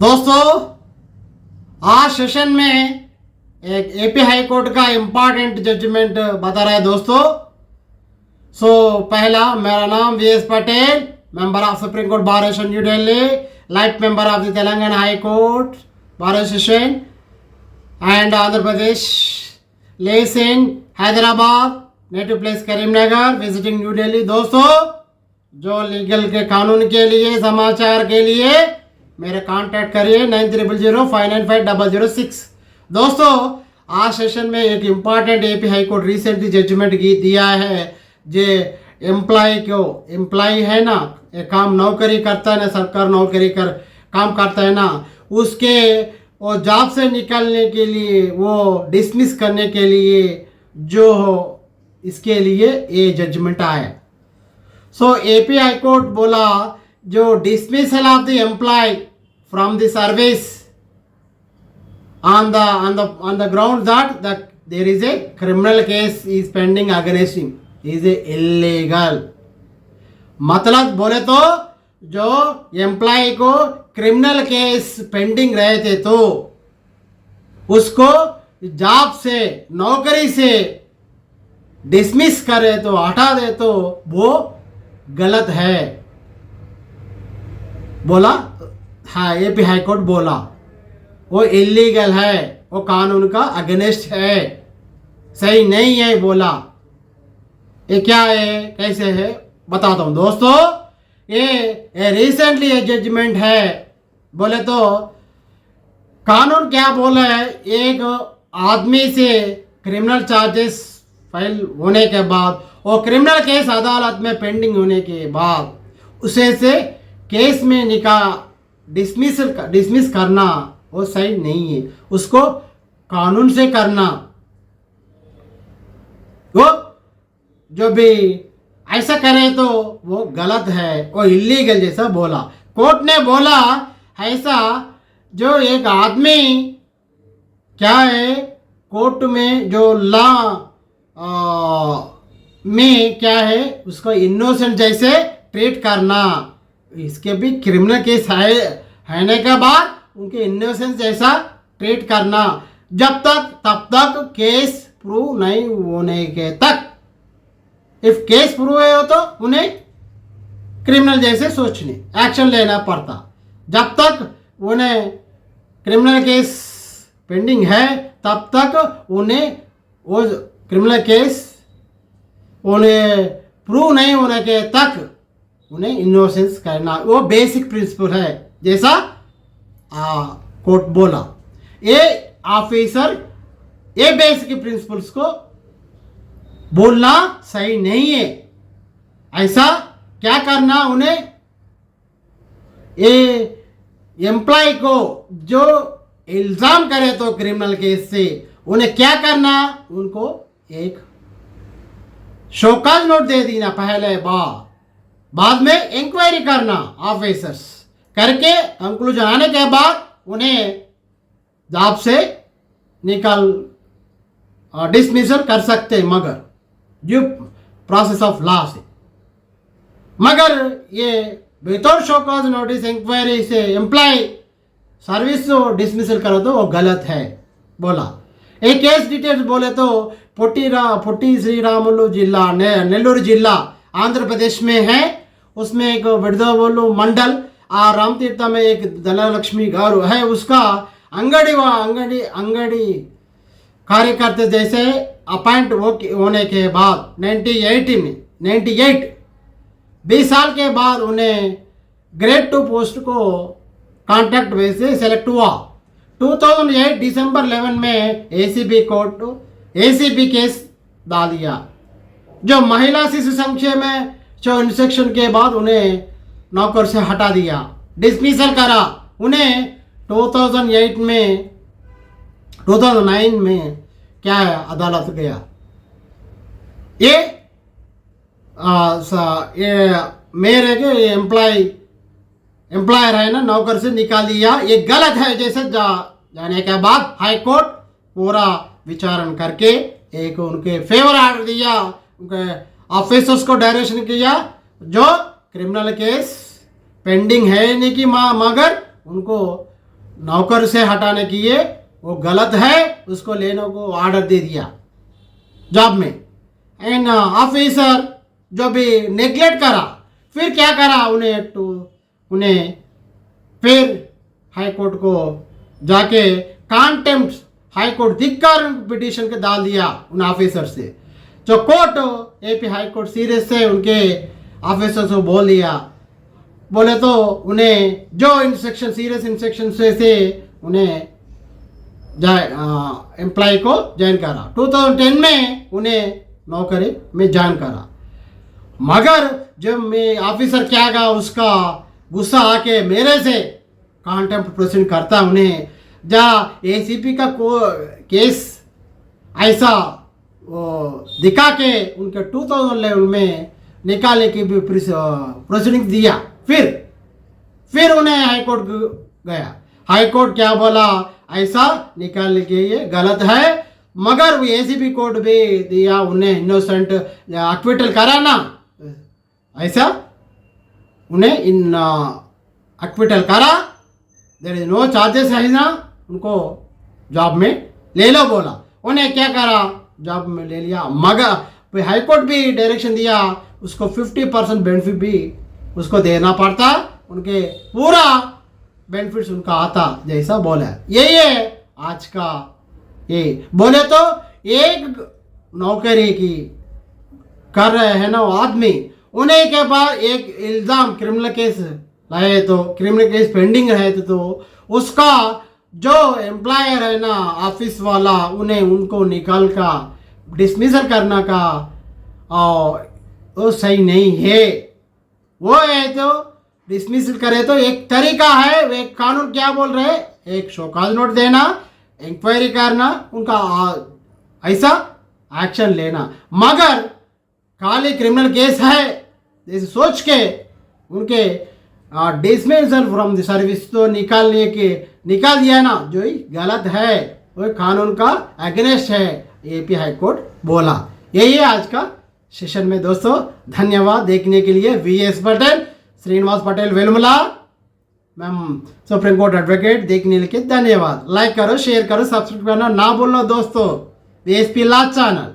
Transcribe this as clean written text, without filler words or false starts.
दोस्तों, आज सेशन में एक एपी हाई कोर्ट का इम्पॉर्टेंट जजमेंट बता रहा है दोस्तों। पहला, मेरा नाम V S Patel, member of supreme court bar association new Delhi, life member of the Telangana high court bar association and Andhra Pradesh, lives in Hyderabad, native place Karimnagar, visiting new Delhi. दोस्तों, जो लीगल के कानून के लिए, समाचार के लिए मेरे कांटेक्ट करिए 9300595006। दोस्तों, आज सेशन में एक important AP high court recently judgement दिया है। जो एम्प्लॉय है ना, ये काम नौकरी करता है ना, सरकार नौकरी काम करता है ना, उसके वो जॉब से निकलने के लिए, वो डिसमिस करने के लिए जो हो, इसके लिए ये जजमेंट आया। एपी हाई कोर्ट बोला, जो dismissal of the employee from the service on the ground that there is a criminal case is pending against him is a illegal। मतलब बोले तो जो एम्प्लॉय को क्रिमिनल केस पेंडिंग रहे थे तो उसको जॉब से, नौकरी से डिसमिस करे तो, हटा दे तो वो गलत है बोला। हाँ, एपी हाई कोर्ट बोला वो इलीगल है, वो कानून का अगेंस्ट है, सही नहीं है बोला। ये क्या है, कैसे है, बताता हूँ दोस्तों। ये रिसेंटली ये जजमेंट है। बोले तो कानून क्या बोला है, एक आदमी से क्रिमिनल चार्जेस फाइल होने के बाद, वो क्रिमिनल केस अदालत में पेंडिंग होने के बाद उसे से केस में डिसमिस करना वो सही नहीं है, उसको कानून से करना। वो जो भी ऐसा करे तो वो गलत है, वो इलीगल जैसा बोला। कोर्ट ने बोला ऐसा, जो एक आदमी क्या है, कोर्ट में जो लॉ में क्या है, उसको इनोसेंट जैसे ट्रीट करना। इसके भी क्रिमिनल केस होने के बाद उनके इनोसेंस जैसा ट्रीट करना, जब तब तक केस प्रूव नहीं होने के तक। इफ केस प्रूव है तो उन्हें क्रिमिनल जैसे सोचने, एक्शन लेना पड़ता। जब तक उन्हें क्रिमिनल केस पेंडिंग है तब तक उन्हें वो क्रिमिनल केस उन्हें प्रूव नहीं होने के तक उन्हें इनोसेंस करना, वो बेसिक प्रिंसिपल है जैसा कोर्ट बोला। ये ऑफिसर ये बेसिक प्रिंसिपल्स को बोलना सही नहीं है। ऐसा क्या करना, उन्हें ये एम्प्लॉय को जो इल्जाम करे तो क्रिमिनल केस से, उन्हें क्या करना, उनको एक शोकाज नोट दे देना पहले, बाद में इंक्वायरी करना, ऑफिसर्स करके कंक्लूजन आने के बाद उन्हें जॉब से डिसमिसल कर सकते, मगर ड्यू प्रोसेस ऑफ लॉ से। मगर ये without show cause notice inquiry से एम्प्लॉय सर्विस को डिसमिसल करो तो वो गलत है बोला। एक केस डिटेल्स बोले तो పొట్టి శ్రీరాములు जिला, नेल्लूर जिला, आंध्र प्रदेश में है। उसमें एक विडदवोलु मंडल और रामतीर्थ में एक धनलक्ष्मी गारू है, उसका अंगड़ी कार्यकर्ता जैसे अपॉइंट होने के बाद 98 20 साल के बाद उन्हें ग्रेड 2 पोस्ट को कॉन्ट्रैक्ट बेस से सेलेक्ट हुआ। 2008 दिसंबर 11 में एसीबी केस डाल दिया। जो महिला शिशु संक्षेम में जो इंस्ट्रक्शन के बाद उन्हें नौकर से हटा दिया, डिसमिसल करा। उन्हें 2009 में क्या है, अदालत गया। ये मेरे के एम्प्लॉयर है ना, नौकर से निकाल दिया, ये गलत है जैसे जाने के बाद हाई कोर्ट पूरा विचारण करके एक उनके फेवर आर्डर दिया, उनके ऑफिसर्स को डायरेक्शन किया, जो क्रिमिनल केस पेंडिंग है नहीं कि मगर उनको नौकर से हटाने के लिए वो गलत है, उसको लेने को ऑर्डर दे दिया जॉब में। एंड ऑफिसर जो भी नेग्लेक्ट करा, फिर क्या करा, उन्हें फिर हाई कोर्ट को जाके कांटेम्प्ट हाई कोर्ट धिक्कार पिटीशन के डाल दिया उन ऑफिसर से। जो court AP high court serious से उनके ऑफिसर को बोल दिया, बोले तो उन्हें जो इंस्ट्रक्शन सीरियस इंस्ट्रक्शन से उन्हें एम्प्लॉय को ज्वाइन करा। 2010 में उन्हें नौकरी में ज्वाइन करा। मगर जब मैं ऑफिसर क्या गा, उसका गुस्सा आके मेरे से कांटेम्प्ट प्रोसीड करता उन्हें, जहाँ एसीपी का केस ऐसा दिखा के उनके 2011 में निकालने की भी प्रोसीडिंग दिया। फिर उन्हें हाई कोर्ट गया। हाई कोर्ट क्या बोला, ऐसा निकालने के लिए गलत है, मगर वो एसीपी कोर्ट भी दिया, उन्हें इनोसेंट एक्विटल करा ना, ऐसा उन्हें इन एक्विटल करा, देयर इज नो चार्जेस है ना, उनको जॉब में ले लो बोला। उन्हें क्या करा, जॉब में ले लिया। मगर हाई कोर्ट भी डायरेक्शन दिया उसको 50% बेनिफिट भी उसको देना पड़ता, उनके पूरा बेनिफिट्स उनका आता जैसा बोला। यही है आज का। ये बोले तो एक नौकरी की कर रहे हैं ना वो आदमी, उन्हें के बाद एक इल्ज़ाम क्रिमिनल केस लाए तो क्रिमिनल केस पेंडिंग रहे तो उसका जो एम्प्लॉयर है ना ऑफिस वाला, उन्हें उनको निकाल का डिसमिसल करना का और वो सही नहीं है। वो है तो डिसमिसल करे तो एक तरीका है, एक कानून क्या बोल रहे, एक शोकाज नोट देना, इंक्वायरी करना, उनका ऐसा एक्शन लेना। मगर खाली क्रिमिनल केस है जैसे सोच के उनके डिसमिसल फ्रॉम द सर्विस तो निकाल दिया ना, जो ही गलत है, वो कानून का अगेंस्ट है, एपी हाई कोर्ट बोला। यही है आज का सेशन में दोस्तों। धन्यवाद देखने के लिए। VS Patel, Srinivas Patel Velmula, ma'am supreme court advocate देखने के लिए धन्यवाद। लाइक करो, शेयर करो, सब्सक्राइब करना ना बोलो दोस्तों। VSP last channel.